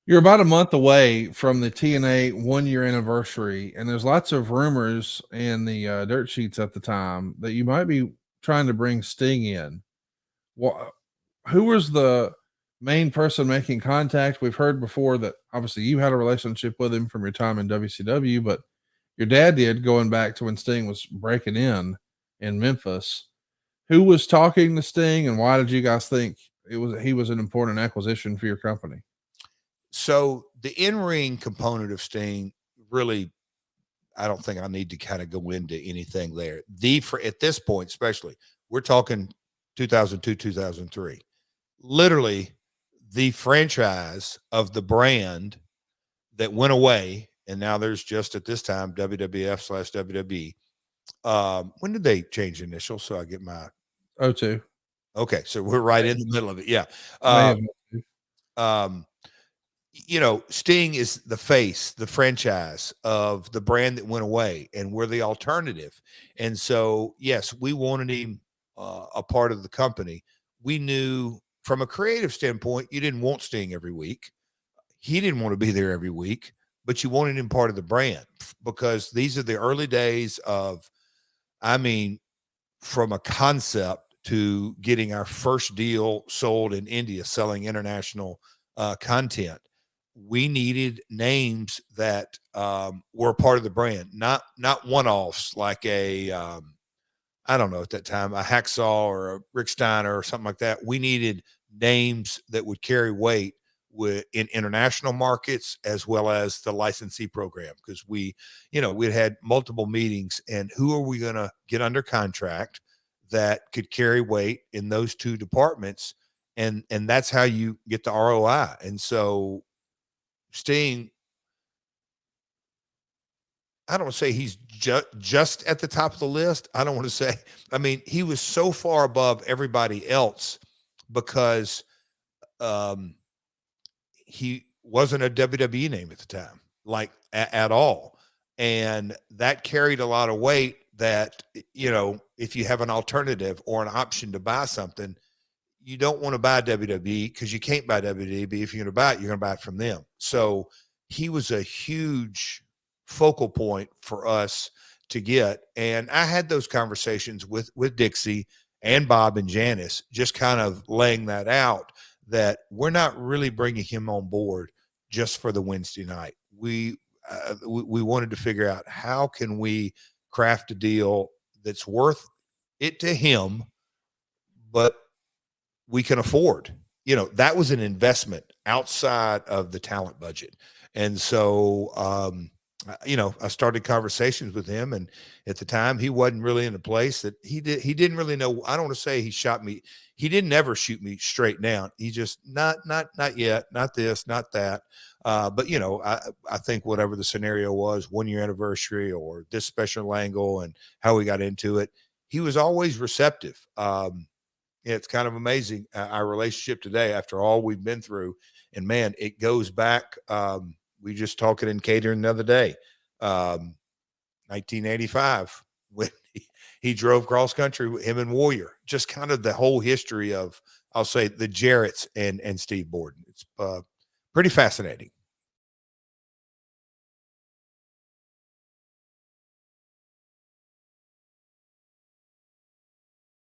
You're about a month away from the TNA 1 year anniversary, and there's lots of rumors in the dirt sheets at the time that you might be trying to bring Sting in. Wha Who was the main person making contact? We've heard before that obviously you had a relationship with him from your time in WCW, but your dad did going back to when Sting was breaking in Memphis. Who was talking to Sting, and why did you guys think he was an important acquisition for your company? So the in-ring component of Sting really, I don't think I need to kind of go into anything there. For at this point, especially, we're talking 2002, 2003. Literally, the franchise of the brand that went away, and now there's just at this time WWF/WWE. When did they change initials? So I get my Oh, two. okay. So we're right in the middle of it. Yeah. May Uh, have been. um, Sting is the face, the franchise of the brand that went away, and we're the alternative. And so, yes, we wanted him a part of the company. We knew from a creative standpoint, you didn't want Sting every week. He didn't want to be there every week, but you wanted him part of the brand because these are the early days of, I mean, from a concept to getting our first deal sold in India, selling international content. We needed names that were part of the brand, not one-offs like I don't know at that time, a Hacksaw or a Rick Steiner or something like that. We needed names that would carry weight in international markets as well as the licensee program because we'd had multiple meetings and who are we going to get under contract that could carry weight in those two departments, and that's how you get the ROI. And so Sting, I don't want to say he's just at the top of the list. I don't want to say, I mean, he was so far above everybody else because um, he wasn't a WWE name at the time, like at all. And that carried a lot of weight that, if you have an alternative or an option to buy something, you don't want to buy WWE because you can't buy WWE. If you're going to buy it, you're going to buy it from them. So he was a huge focal point for us to get. And I had those conversations with Dixie and Bob and Janice, just kind of laying that out that we're not really bringing him on board just for the Wednesday night. We wanted to figure out how can we craft a deal that's worth it to him, but we can afford. That was an investment outside of the talent budget. And so, I started conversations with him, and at the time he wasn't really in a place that he didn't really know. I don't want to say he shot me. He didn't ever shoot me straight down. He just not yet, not this, not that. But I think whatever the scenario was, 1 year anniversary or this special angle and how we got into it, he was always receptive. It's kind of amazing our relationship today after all we've been through. And man, it goes back. We just talking in catering the other day, 1985, when he drove cross country with him and Warrior, just kind of the whole history of, I'll say, the Jarretts and Steve Borden. It's pretty fascinating.